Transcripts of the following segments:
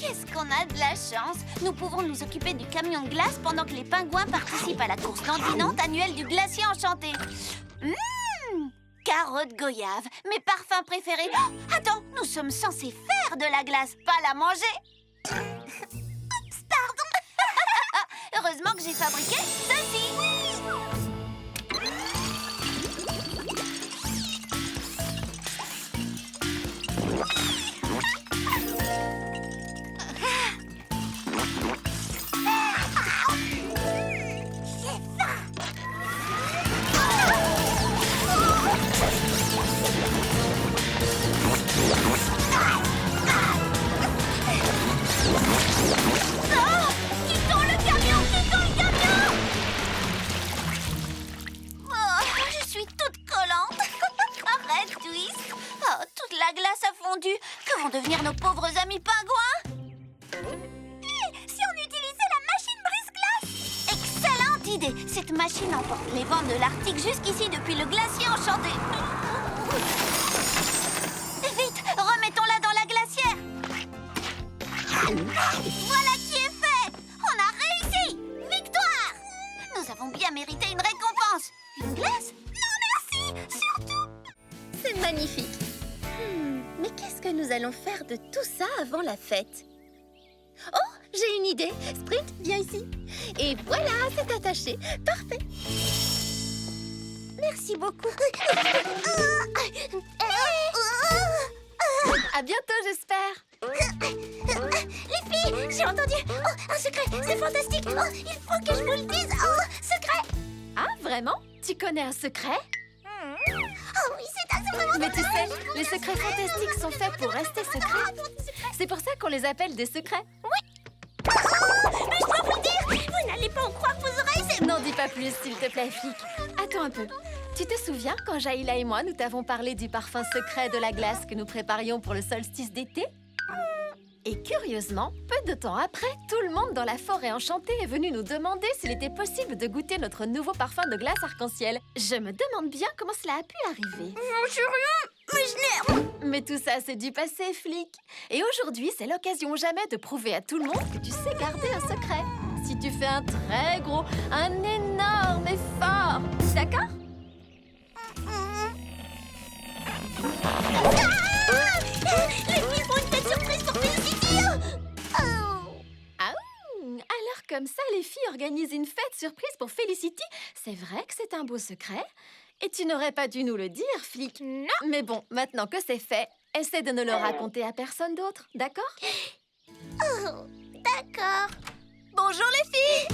Qu'est-ce qu'on a de la chance! Nous pouvons nous occuper du camion de glace pendant que les pingouins participent à la course dandinante annuelle du glacier enchanté. Carotte goyave, mes parfums préférés. Oh, attends, nous sommes censés faire de la glace, pas la manger. Oups, pardon. Heureusement que j'ai fabriqué ceci. Comment devenir nos pauvres amis pingouins? Si on utilisait la machine brise-glace? Excellente idée! Cette machine emporte les vents de l'Arctique jusqu'ici depuis le glacier enchanté. Vite, remettons-la dans la glacière. Voilà qui est fait! On a réussi! Victoire! Nous avons bien mérité une récompense. Une glace? Non, merci! Surtout! C'est magnifique. Mais qu'est-ce que nous allons faire de tout ça avant la fête? Oh, j'ai une idée. Sprint, viens ici. Et voilà, c'est attaché. Parfait. Merci beaucoup. À bientôt, j'espère. Les filles, j'ai entendu. Oh, un secret, c'est fantastique. Oh, il faut que je vous le dise. Oh, secret. Ah, vraiment? Tu connais un secret? Oh oui, c'est vraiment... Mais tu sais, les secrets fantastiques sont faits pour rester secrets. C'est pour ça qu'on les appelle des secrets. Oui. Oh, mais je dois vous le dire, vous n'allez pas en croire vos oreilles, c'est... N'en dis pas plus, s'il te plaît, Flic. Attends un peu. Tu te souviens quand Jaïla et moi, nous t'avons parlé du parfum secret de la glace que nous préparions pour le solstice d'été? Et curieusement, peu de temps après, tout le monde dans la forêt enchantée est venu nous demander s'il était possible de goûter notre nouveau parfum de glace arc-en-ciel. Je me demande bien comment cela a pu arriver. Non, je sais rien, mais je n'ai... Mais tout ça, c'est du passé, Flic. Et aujourd'hui, c'est l'occasion ou jamais de prouver à tout le monde que tu sais garder un secret. Si tu fais un très gros, un énorme effort. D'accord? Les filles font une fête surprise pour Felicity. Alors comme ça, les filles organisent une fête surprise pour Felicity. C'est vrai que c'est un beau secret. Et tu n'aurais pas dû nous le dire, Flic. Non. Mais bon, maintenant que c'est fait, essaie de ne le raconter à personne d'autre, d'accord? Oh, d'accord. Bonjour les filles!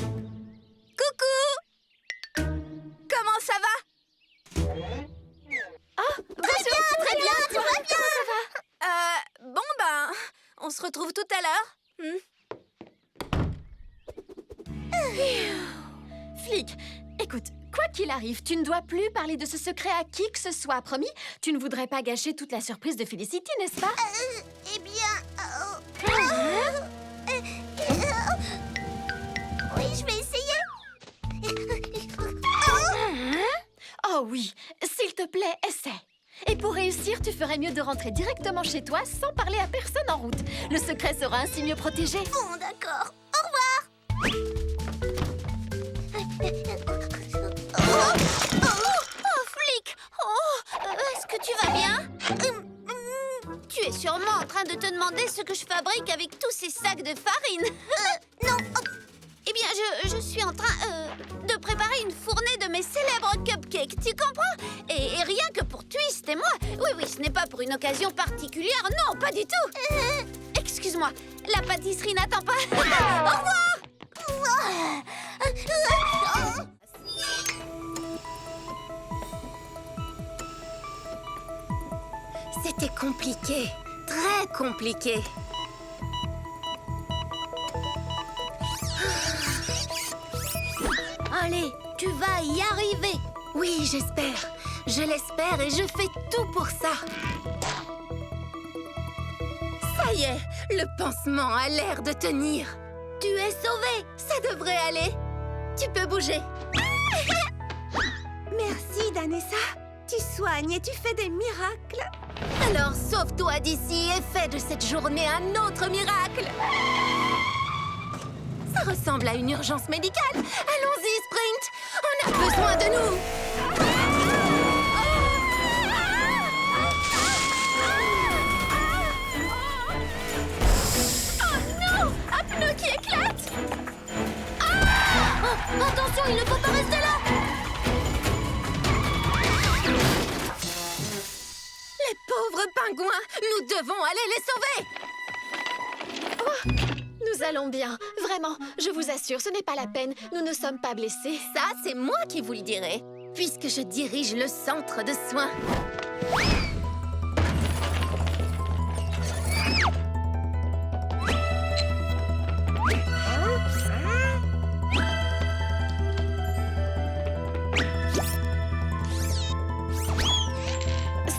Coucou. Comment ça va? Oh, bonjour! Très bien, tout va bien. Comment ça va? Bon ben, on se retrouve tout à l'heure. Flic, écoute, quoi qu'il arrive, tu ne dois plus parler de ce secret à qui que ce soit, promis? Tu ne voudrais pas gâcher toute la surprise de Felicity, n'est-ce pas? Eh bien... Oui, je vais essayer. Oh oui, s'il te plaît, essaie. Et pour réussir, tu ferais mieux de rentrer directement chez toi sans parler à personne en route. Le secret sera ainsi mieux protégé. Bon, d'accord. Au revoir. Oh, Flic. Est-ce que tu vas bien? Tu es sûrement en train de te demander ce que je fabrique avec tous ces sacs de farine. Non. Eh bien, je suis en train de préparer une fournée de mes célèbres cupcakes, tu comprends? Et rien que pour Twist et moi. Oui, ce n'est pas pour une occasion particulière, non, pas du tout. Excuse-moi, la pâtisserie n'attend pas. Au revoir. C'était compliqué, très compliqué. Allez, tu vas y arriver. Oui, j'espère. Je l'espère et je fais tout pour ça. Ça y est, le pansement a l'air de tenir. Tu es sauvée. Ça devrait aller. Tu peux bouger. Merci, Danessa. Tu soignes et tu fais des miracles. Alors sauve-toi d'ici et fais de cette journée un autre miracle. Ça ressemble à une urgence médicale. Allons-y, Sprint. On a besoin de nous. Un pneu qui éclate! Oh, attention, il ne faut pas rester là! Les pauvres pingouins, nous devons aller les sauver. Nous allons bien. Vraiment, je vous assure, ce n'est pas la peine. Nous ne sommes pas blessés. Ça, c'est moi qui vous le dirai, puisque je dirige le centre de soins.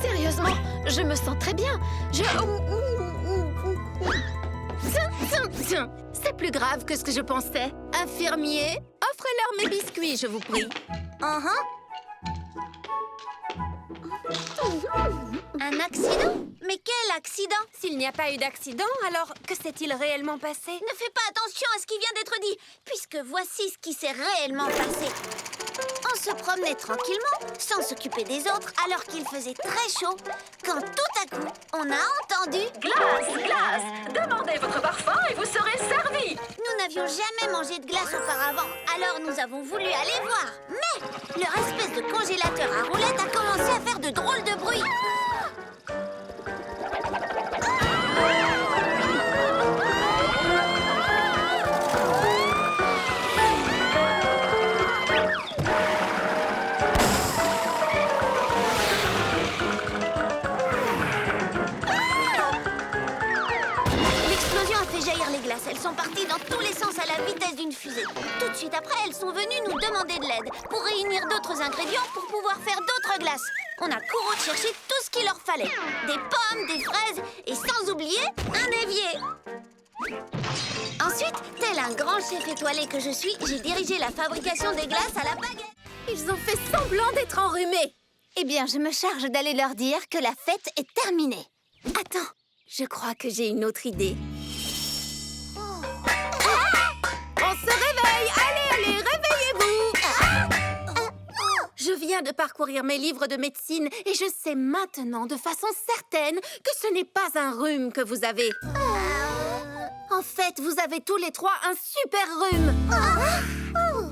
Sérieusement, je me sens très bien. Tiens, c'est plus grave que ce que je pensais. Infirmier, offrez-leur mes biscuits, je vous prie. Un accident? Mais quel accident? S'il n'y a pas eu d'accident, alors que s'est-il réellement passé? Ne fais pas attention à ce qui vient d'être dit, puisque voici ce qui s'est réellement passé. On se promenait tranquillement, sans s'occuper des autres, alors qu'il faisait très chaud, quand tout à coup, on a entendu... Glace, glace! Demandez votre parfum et vous serez servi! Nous n'avions jamais mangé de glace auparavant, alors nous avons voulu aller voir. Mais leur espèce de congélateur à roulettes a commencé à faire de drôles de bruit. Elles sont parties dans tous les sens à la vitesse d'une fusée. Tout de suite après, elles sont venues nous demander de l'aide pour réunir d'autres ingrédients pour pouvoir faire d'autres glaces. On a couru chercher tout ce qu'il leur fallait. Des pommes, des fraises et sans oublier un évier. Ensuite, tel un grand chef étoilé que je suis, j'ai dirigé la fabrication des glaces à la baguette. Ils ont fait semblant d'être enrhumés. Eh bien, je me charge d'aller leur dire que la fête est terminée. Attends, je crois que j'ai une autre idée. On se réveille! Allez, réveillez-vous! Je viens de parcourir mes livres de médecine et je sais maintenant de façon certaine que ce n'est pas un rhume que vous avez. En fait, vous avez tous les trois un super rhume.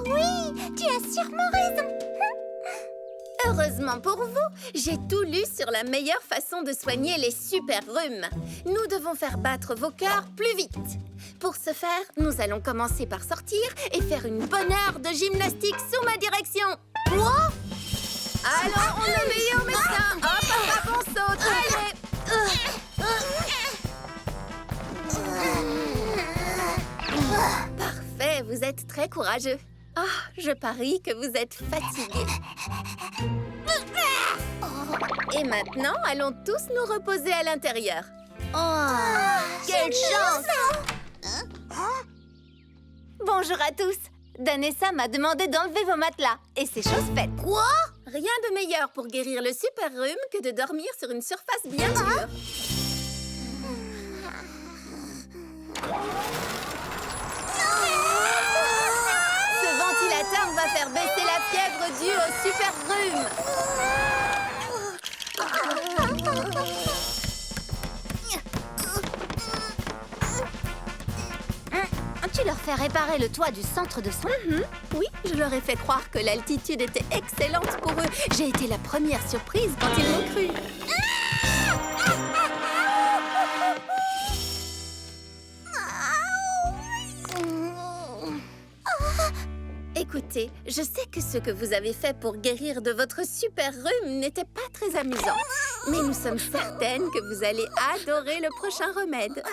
Oui, tu as sûrement raison. Heureusement pour vous, j'ai tout lu sur la meilleure façon de soigner les super rhumes. Nous devons faire battre vos cœurs plus vite. Pour ce faire, nous allons commencer par sortir et faire une bonne heure de gymnastique sous ma direction. Quoi? Allons, on est meilleur médecin. Hop, on saute. Allez. Parfait, vous êtes très courageux. Ah, je parie que vous êtes fatigués. Et maintenant, allons tous nous reposer à l'intérieur. Quelle chance! Bonjour à tous. Danessa m'a demandé d'enlever vos matelas. Et c'est chose faite. Quoi? Rien de meilleur pour guérir le super rhume que de dormir sur une surface bien dure. Ce ventilateur va faire baisser la fièvre due au super rhume. Tu leur fais réparer le toit du centre de soins? Oui, je leur ai fait croire que l'altitude était excellente pour eux. J'ai été la première surprise quand ils m'ont cru. Écoutez, je sais que ce que vous avez fait pour guérir de votre super rhume n'était pas très amusant. Mais nous sommes certaines que vous allez adorer le prochain remède.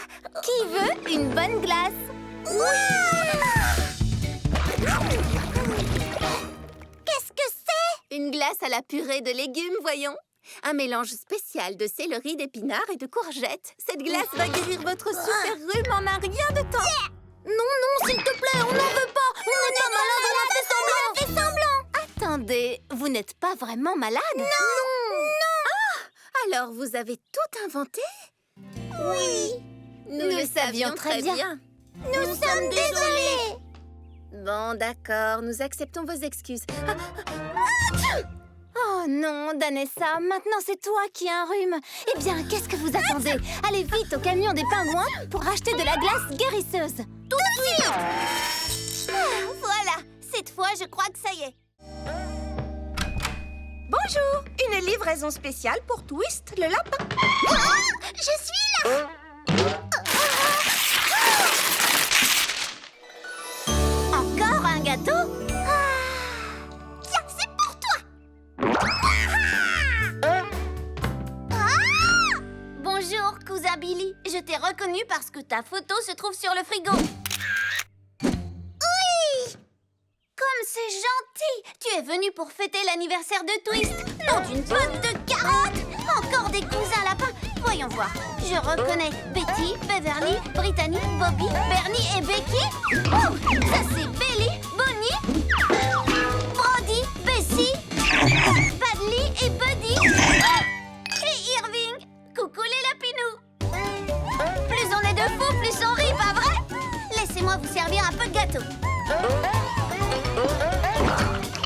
Qui veut une bonne glace? Qu'est-ce que c'est? Une glace à la purée de légumes, voyons. Un mélange spécial de céleri, d'épinards et de courgettes. Cette glace va guérir votre super rhume en un rien de temps. Non, s'il te plaît, on n'en veut pas. On n'est pas malade, on a fait semblant. On a fait semblant. Attendez, vous n'êtes pas vraiment malade? Non. Ah, alors vous avez tout inventé? Oui. Nous le savions très bien. Nous sommes désolés. Bon, d'accord, nous acceptons vos excuses. Oh non, Danessa, maintenant c'est toi qui as un rhume. Eh bien, qu'est-ce que vous attendez? Allez vite au camion des pingouins pour acheter de la glace guérisseuse. Tout de suite. Voilà, cette fois, je crois que ça y est. Bonjour, une livraison spéciale pour Twist le lapin. Je suis là. Encore un gâteau? Tiens, c'est pour toi. Bonjour, cousin Billy. Je t'ai reconnu parce que ta photo se trouve sur le frigo. Oui! Comme c'est gentil! Tu es venu pour fêter l'anniversaire de Twist. Non d'une botte de carottes! Encore des cousins lapins. Voyons voir. Je reconnais Betty, Beverly, Brittany, Bobby, Bernie et Becky. Oh! Ça c'est Belly, Bonnie, Brody, Bessie, Badly et Buddy. Et Irving. Coucou les lapinous. Plus on est de fous, plus on rit, pas vrai? Laissez-moi vous servir un peu de gâteau.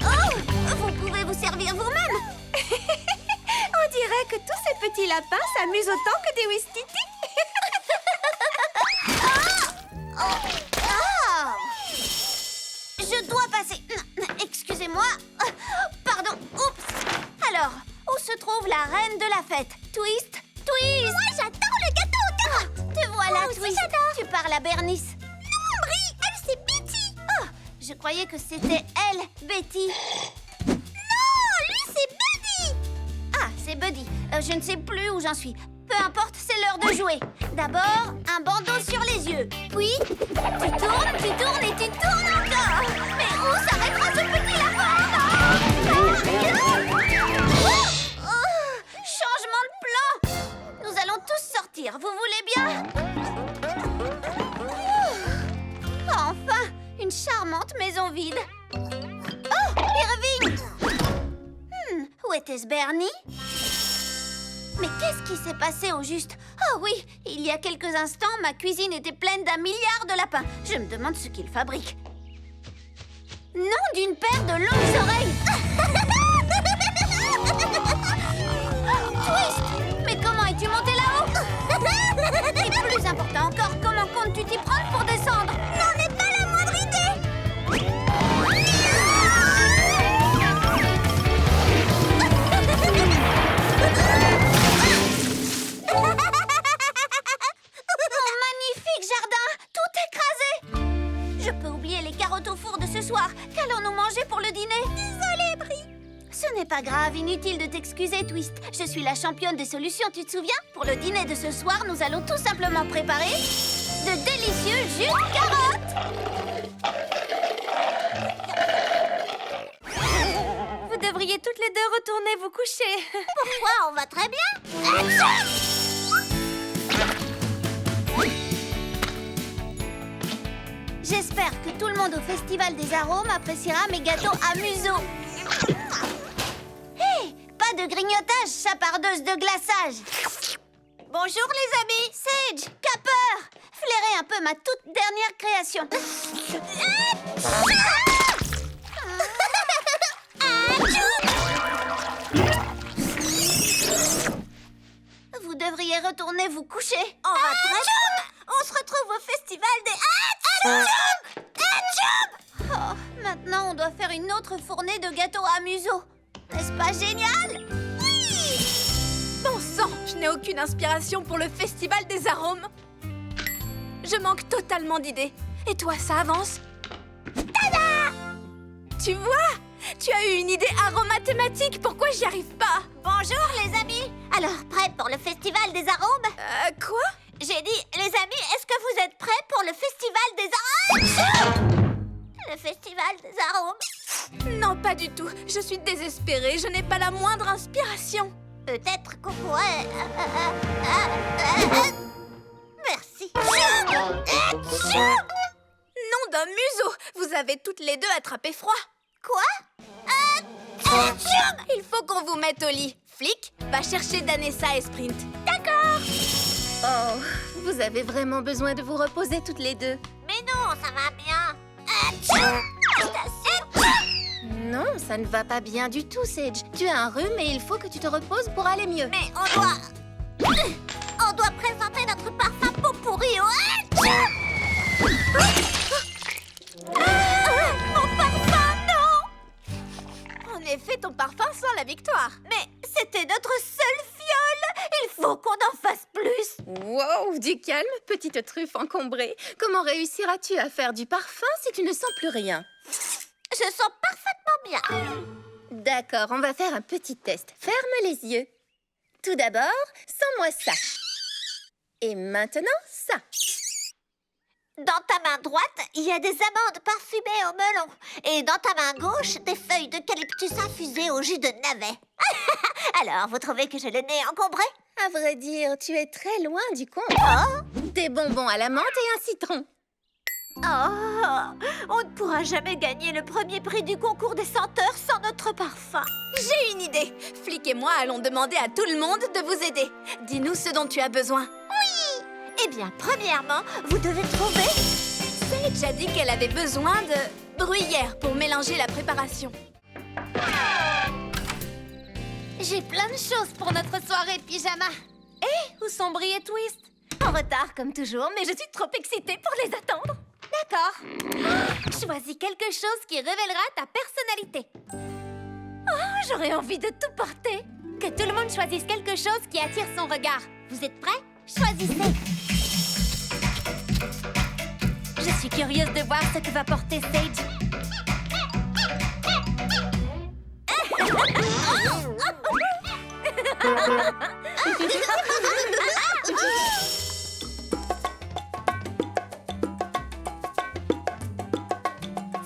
Oh! Vous pouvez vous servir vous-même. On dirait que tous ces petits lapins s'amusent autant que des Wistiti. Ah! Je dois passer. Excusez-moi. Pardon. Oups. Alors, où se trouve la reine de la fête? Twist? Twist! Moi, j'adore le gâteau aux carottes. Te voilà, Twist. Tu parles à Bernice. Non, Bri, elle, c'est Betty. Oh, je croyais que c'était elle, Betty. Non, lui, c'est Buddy. Ah, c'est Buddy. Je ne sais plus où j'en suis. Peu importe, c'est l'heure de jouer. D'abord, un bandeau sur les yeux. Puis, tu tournes et tu tournes encore. Mais où s'arrêtera ce petit lapin? Changement de plan. Nous allons tous sortir. Vous voulez bien? Enfin, une charmante maison vide. Oh, Irving! Où était-ce Bernie? Mais qu'est-ce qui s'est passé au juste? Oh oui, il y a quelques instants, ma cuisine était pleine d'1 milliard de lapins. Je me demande ce qu'ils fabriquent. Non, d'une paire de longues oreilles. Twist! Mais comment es-tu monté là-haut? Et plus important encore, comment comptes-tu t'y prendre pour descendre? N'en ai pas la moindre idée. Mon magnifique jardin, tout écrasé. Je peux oublier les carottes au four de ce soir. Qu'allons-nous manger pour le dîner? Désolée, Bri. Ce n'est pas grave, inutile de t'excuser, Twist. Je suis la championne des solutions, tu te souviens? Pour le dîner de ce soir, nous allons tout simplement préparer de délicieux jus de carottes. Vous devriez toutes les deux retourner vous coucher. Pourquoi? On va très bien. J'espère que tout le monde au Festival des Arômes appréciera mes gâteaux à museau. Hé, pas de grignotage, chapardeuse de glaçage. Bonjour les amis, Sage, Capper. Flairez un peu ma toute dernière création. Vous devriez retourner vous coucher. En retraite. On se retrouve au Festival des Oh, maintenant on doit faire une autre fournée de gâteaux à museau. N'est-ce pas génial? Oui! Bon sang, je n'ai aucune inspiration pour le Festival des Arômes. Je manque totalement d'idées. Et toi, ça avance? Tada! Tu vois? Tu as eu une idée aromathématique. Pourquoi j'y arrive pas? Bonjour les amis. Alors, prêts pour le Festival des Arômes? Quoi? J'ai dit, les amis, est-ce que vous êtes prêts pour le Festival des Arômes? Le Festival des Arômes? Non, pas du tout. Je suis désespérée. Je n'ai pas la moindre inspiration. Peut-être qu'on pourrait... Merci. Nom d'un museau! Vous avez toutes les deux attrapé froid. Quoi? Il faut qu'on vous mette au lit. Flic, va chercher Danessa et Sprint. D'accord. Oh, vous avez vraiment besoin de vous reposer toutes les deux. Mais non, ça va bien. Non, ça ne va pas bien du tout, Sage. Tu as un rhume et il faut que tu te reposes pour aller mieux. Mais on doit présenter notre parfum pot pourri au Mon parfum, non! En effet, ton parfum sent la victoire. Mais c'était notre seule fiole! Il faut qu'on en fasse plus! Wow, du calme, petite truffe encombrée. Comment réussiras-tu à faire du parfum si tu ne sens plus rien? Je sens parfaitement bien! D'accord, on va faire un petit test. Ferme les yeux. Tout d'abord, sens-moi ça. Et maintenant, ça. Dans ta main droite, il y a des amandes parfumées au melon. Et dans ta main gauche, des feuilles d'eucalyptus infusées au jus de navet. Alors, vous trouvez que j'ai le nez encombré? À vrai dire, tu es très loin du compte. Oh! Des bonbons à la menthe et un citron. Oh! On ne pourra jamais gagner le premier prix du concours des senteurs sans notre parfum. J'ai une idée. Flic et moi allons demander à tout le monde de vous aider. Dis-nous ce dont tu as besoin. Eh bien, premièrement, vous devez trouver... Sage a dit qu'elle avait besoin de bruyère pour mélanger la préparation. J'ai plein de choses pour notre soirée pyjama. Où sont Brie et Twist? En retard comme toujours, mais je suis trop excitée pour les attendre. D'accord. Choisis quelque chose qui révélera ta personnalité. Oh, j'aurais envie de tout porter. Que tout le monde choisisse quelque chose qui attire son regard. Vous êtes prêts? Choisissez. Je suis curieuse de voir ce que va porter Sage.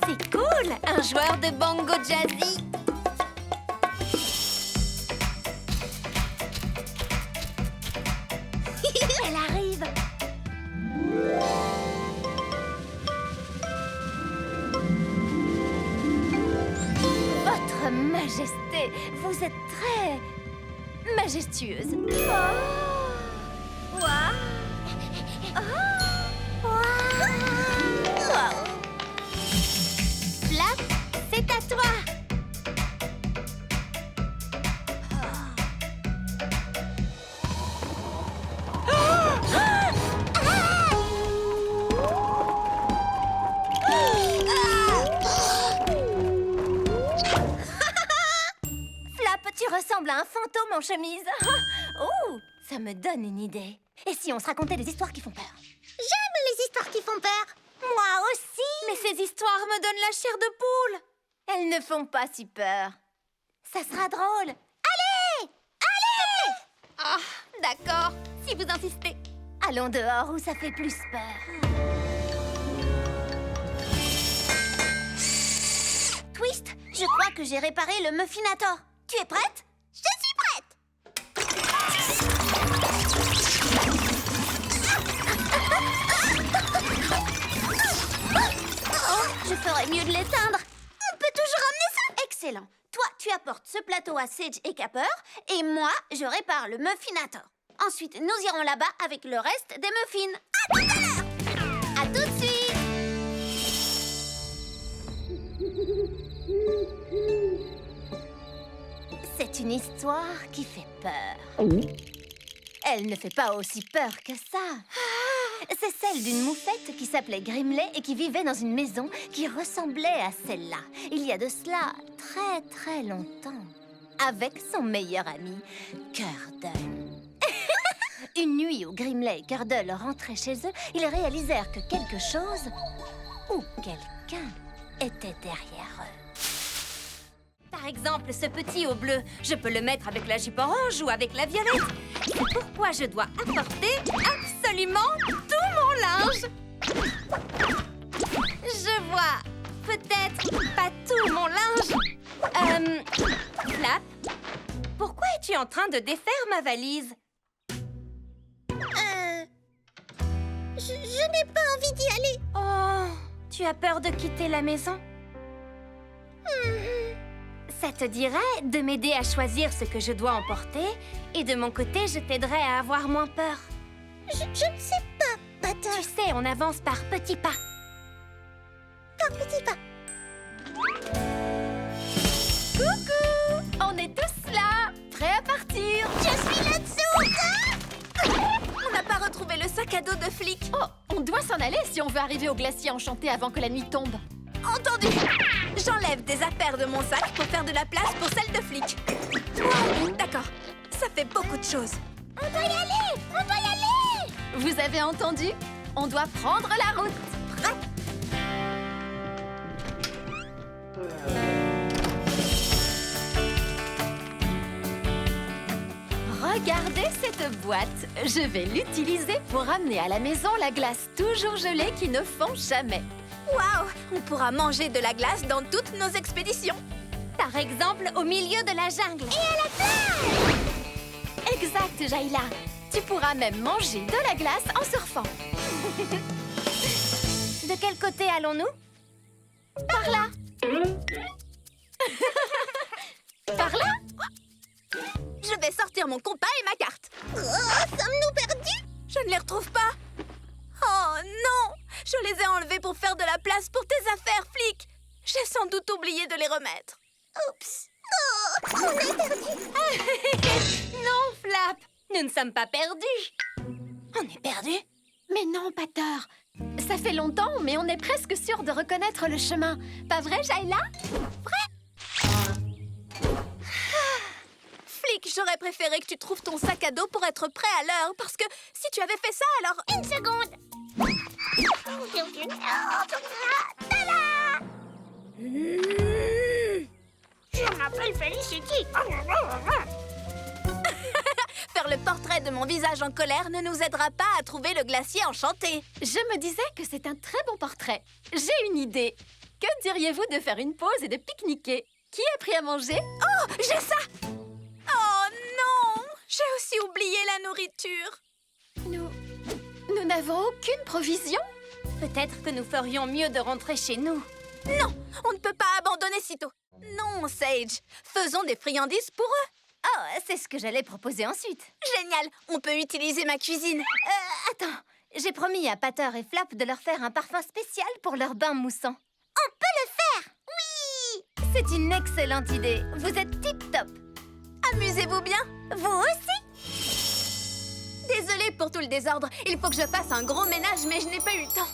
C'est cool, un joueur de bongo jazzy. Elle arrive. Votre Majesté, vous êtes très majestueuse. Flap, c'est à toi. Flap, tu ressembles à un fantôme en chemise. Oh, ça me donne une idée. Et si on se racontait des histoires qui font peur? J'aime les histoires qui font peur. Moi aussi. Mais ces histoires me donnent la chair de poule. Elles ne font pas si peur. Ça sera drôle. Allez! Allez! Ah, d'accord, si vous insistez. Allons dehors où ça fait plus peur. Twist, je crois que j'ai réparé le muffinator. Tu es prête? Je suis prête. Oh, je ferais mieux de l'éteindre. On peut toujours ramener ça. Excellent. Toi, tu apportes ce plateau à Sage et Capper, et moi, je répare le muffinator. Ensuite, nous irons là-bas avec le reste des muffins. À tout à l'heure. À tout de suite. C'est une histoire qui fait peur. Elle ne fait pas aussi peur que ça. C'est celle d'une moufette qui s'appelait Grimley et qui vivait dans une maison qui ressemblait à celle-là. Il y a de cela très très longtemps. Avec son meilleur ami, Curdle. Une nuit où Grimley et Curdle rentraient chez eux, ils réalisèrent que quelque chose ou quelqu'un était derrière eux. Par exemple, ce petit au bleu, je peux le mettre avec la jupe orange ou avec la violette. C'est pourquoi je dois apporter absolument tout mon linge. Je vois peut-être pas tout mon linge. Flap, pourquoi es-tu en train de défaire ma valise? Je n'ai pas envie d'y aller. Oh, tu as peur de quitter la maison? Ça te dirait de m'aider à choisir ce que je dois emporter et de mon côté, je t'aiderai à avoir moins peur. Je ne sais pas, Butter. Tu sais, on avance par petits pas. D'accord, petit pas. Coucou! On est tous là, prêts à partir. Je suis là-dessous. On n'a pas retrouvé le sac à dos de Flic. Oh, on doit s'en aller si on veut arriver au glacier enchanté avant que la nuit tombe. Entendu. J'enlève des affaires de mon sac pour faire de la place pour celle de Flic. Wow, d'accord, ça fait beaucoup de choses. On doit y aller. On doit y aller. Vous avez entendu? On doit prendre la route. Prêt? Regardez cette boîte. Je vais l'utiliser pour amener à la maison la glace toujours gelée qui ne fond jamais. Waouh, on pourra manger de la glace dans toutes nos expéditions. Par exemple, au milieu de la jungle. Exact, Jaïla. Tu pourras même manger de la glace en surfant. De quel côté allons-nous? Par là. Par là? Je vais sortir mon compas et ma carte. Oh, sommes-nous perdus? Je ne les retrouve pas. Oh non, je les ai enlevés pour faire de la place pour tes affaires, Flic. J'ai sans doute oublié de les remettre. Oups. Oh, on est perdus. Non, Flap. Nous ne sommes pas perdus. On est perdus? Mais non, Pater. Ça fait longtemps, mais on est presque sûr de reconnaître le chemin. Pas vrai, Jaïla? Flic, j'aurais préféré que tu trouves ton sac à dos pour être prêt à l'heure, parce que si tu avais fait ça, alors... Une seconde. Tada! Je m'appelle Felicity. Faire le portrait de mon visage en colère ne nous aidera pas à trouver le glacier enchanté. Je me disais que c'est un très bon portrait. J'ai une idée. Que diriez-vous de faire une pause et de pique-niquer? Qui a pris à manger? Oh, j'ai ça! Oh non! J'ai aussi oublié la nourriture. Nous n'avons aucune provision? Peut-être que nous ferions mieux de rentrer chez nous. Non, on ne peut pas abandonner sitôt. Non, Sage, faisons des friandises pour eux. Oh, c'est ce que j'allais proposer ensuite. Génial, on peut utiliser ma cuisine. Attends, j'ai promis à Pater et Flap de leur faire un parfum spécial pour leur bain moussant. On peut le faire! Oui! C'est une excellente idée. Vous êtes tip-top. Amusez-vous bien. Vous aussi? Désolée pour tout le désordre. Il faut que je fasse un gros ménage, mais je n'ai pas eu le temps.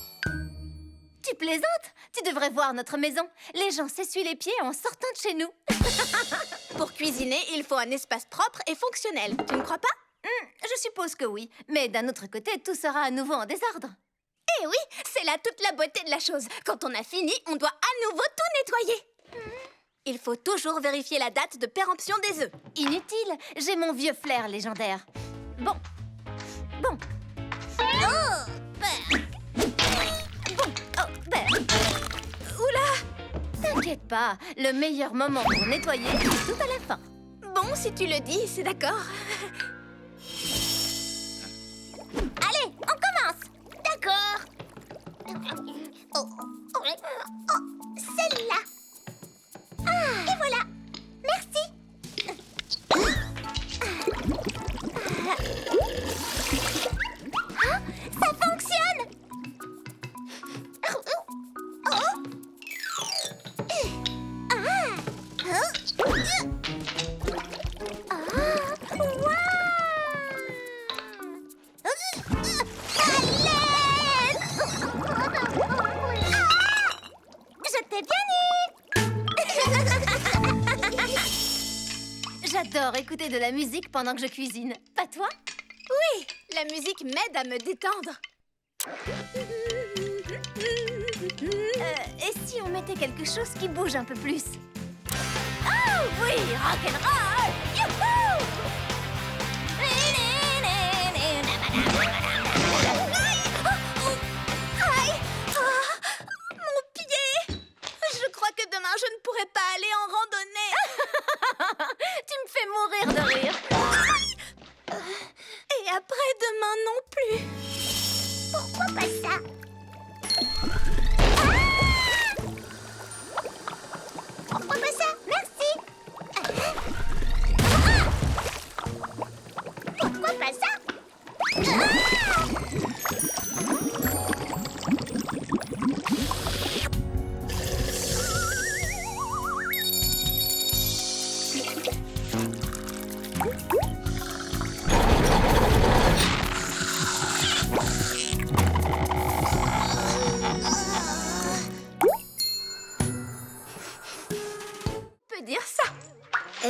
Tu plaisantes? Tu devrais voir notre maison. Les gens s'essuient les pieds en sortant de chez nous. Pour cuisiner, il faut un espace propre et fonctionnel. Tu ne crois pas? Je suppose que oui. Mais d'un autre côté, tout sera à nouveau en désordre. Eh oui, c'est là toute la beauté de la chose. Quand on a fini, on doit à nouveau tout nettoyer. Il faut toujours vérifier la date de péremption des œufs. Inutile, j'ai mon vieux flair légendaire. Bon. Oh, Oula! T'inquiète pas, le meilleur moment pour nettoyer, c'est tout à la fin. Bon, si tu le dis, c'est d'accord. Allez, on commence. D'accord. Celle-là. Et voilà. Merci. Ça fonctionne. Je t'ai bien eu. J'adore écouter de la musique pendant que je cuisine. Pas toi? Oui, la musique m'aide à me détendre. Et si on mettait quelque chose qui bouge un peu plus? Oh oui, rock'n'roll! Youhou! Aïe! Ah, mon pied! Je crois que demain, je ne pourrai pas aller en randonnée. Tu me fais mourir de rire. Et après-demain non plus. Pourquoi pas ça? Pourquoi pas ça? Merci. Pourquoi pas ça?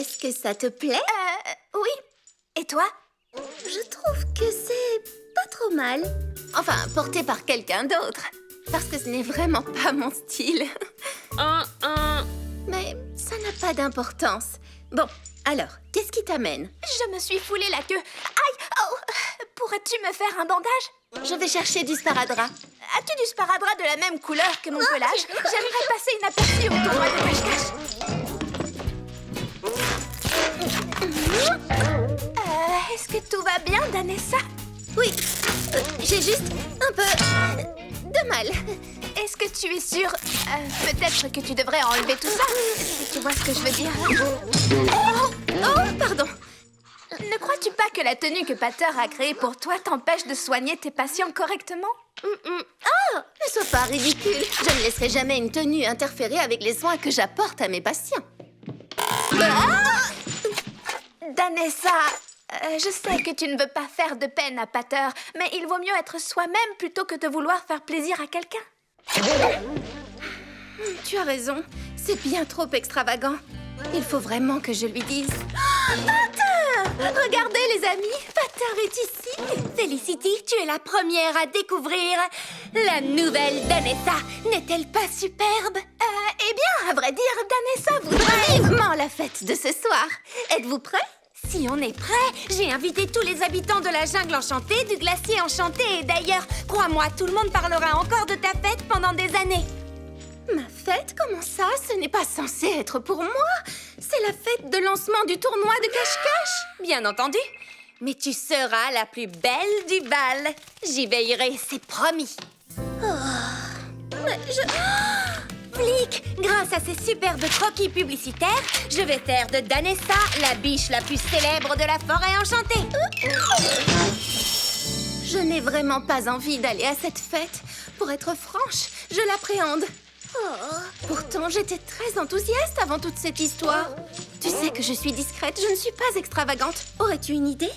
Est-ce que ça te plaît? Oui. Et toi? Je trouve que c'est pas trop mal. Enfin, porté par quelqu'un d'autre. Parce que ce n'est vraiment pas mon style. Mais ça n'a pas d'importance. Bon, alors, qu'est-ce qui t'amène? Je me suis foulé la queue. Aïe! Oh! Pourrais-tu me faire un bandage? Je vais chercher du sparadrap. As-tu du sparadrap de la même couleur que mon pelage? J'aimerais passer inaperçu au tournoi de cache-cache. Est-ce que tout va bien, Danessa? Oui, j'ai juste un peu de mal. Est-ce que tu es sûre? Peut-être que tu devrais enlever tout ça. Si tu vois ce que je veux dire. Oh, pardon. Ne crois-tu pas que la tenue que Pater a créée pour toi t'empêche de soigner tes patients correctement? Oh, ne sois pas ridicule. Je ne laisserai jamais une tenue interférer avec les soins que j'apporte à mes patients. Danessa, je sais que tu ne veux pas faire de peine à Pater, mais il vaut mieux être soi-même plutôt que de vouloir faire plaisir à quelqu'un. Tu as raison, c'est bien trop extravagant. Il faut vraiment que je lui dise. Regardez les amis, Pater est ici. Felicity, tu es la première à découvrir la nouvelle Danessa. N'est-elle pas superbe? Eh bien, à vrai dire, Danessa voudrait... Vivement la fête de ce soir. Êtes-vous prêts? Si on est prêts, j'ai invité tous les habitants de la jungle enchantée, du glacier enchanté et d'ailleurs, crois-moi, tout le monde parlera encore de ta fête pendant des années. Ma fête? Comment ça? Ce n'est pas censé être pour moi. C'est la fête de lancement du tournoi de cache-cache, bien entendu. Mais tu seras la plus belle du bal. J'y veillerai, c'est promis. Flic, grâce à ces superbes croquis publicitaires, je vais faire de Danessa la biche la plus célèbre de la forêt enchantée. Je n'ai vraiment pas envie d'aller à cette fête. Pour être franche, je l'appréhende. Pourtant, j'étais très enthousiaste avant toute cette histoire. Tu sais que je suis discrète, je ne suis pas extravagante. Aurais-tu une idée?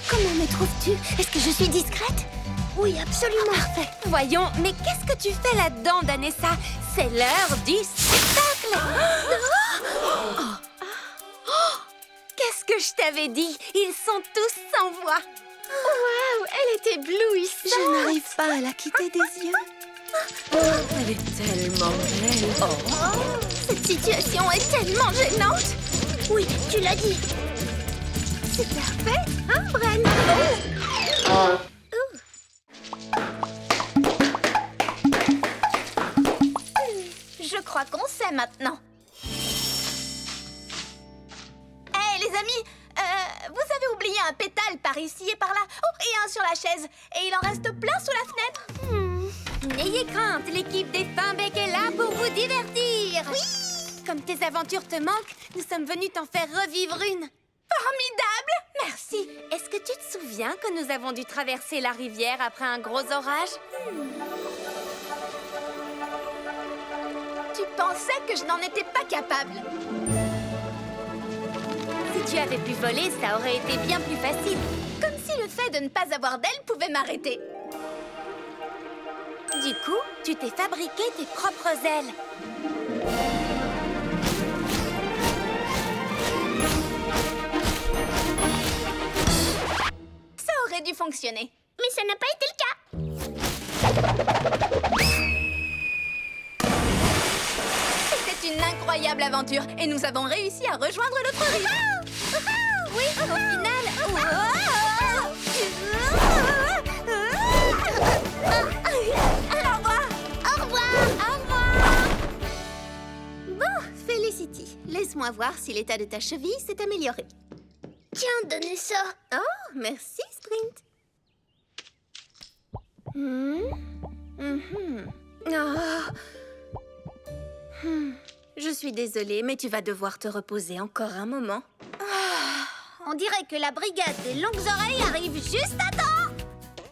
Comment me trouves-tu? Est-ce que je suis discrète? Oui, absolument. Parfait. Voyons, mais qu'est-ce que tu fais là-dedans, Danessa? C'est l'heure du spectacle. Qu'est-ce que je t'avais dit? Ils sont tous sans voix. Waouh, elle est éblouissante. Je n'arrive pas à la quitter des yeux. Elle est tellement belle. Cette situation est tellement gênante. Oui, tu l'as dit. C'est parfait, hein, Bren? Je crois qu'on sait maintenant. Hé, les amis, vous avez oublié un pétale par ici et par là. Oh, et un sur la chaise. Et il en reste plein sous la fenêtre. N'ayez crainte, l'équipe des Finbec est là pour vous divertir. Oui. Comme tes aventures te manquent, nous sommes venus t'en faire revivre une. Formidable! Merci. Est-ce que tu te souviens que nous avons dû traverser la rivière après un gros orage? Tu pensais que je n'en étais pas capable. Si tu avais pu voler, ça aurait été bien plus facile. Comme si le fait de ne pas avoir d'aile pouvait m'arrêter. Du coup, tu t'es fabriqué tes propres ailes. Ça aurait dû fonctionner. Mais ça n'a pas été le cas. C'était une incroyable aventure et nous avons réussi à rejoindre l'autre rive. Oui, au final... Au revoir. Au revoir. Bon, Felicity, laisse-moi voir si l'état de ta cheville s'est amélioré. Tiens, donnez ça. Oh, merci, Sprint. Je suis désolée, mais tu vas devoir te reposer encore un moment. On dirait que la brigade des longues oreilles arrive juste à temps.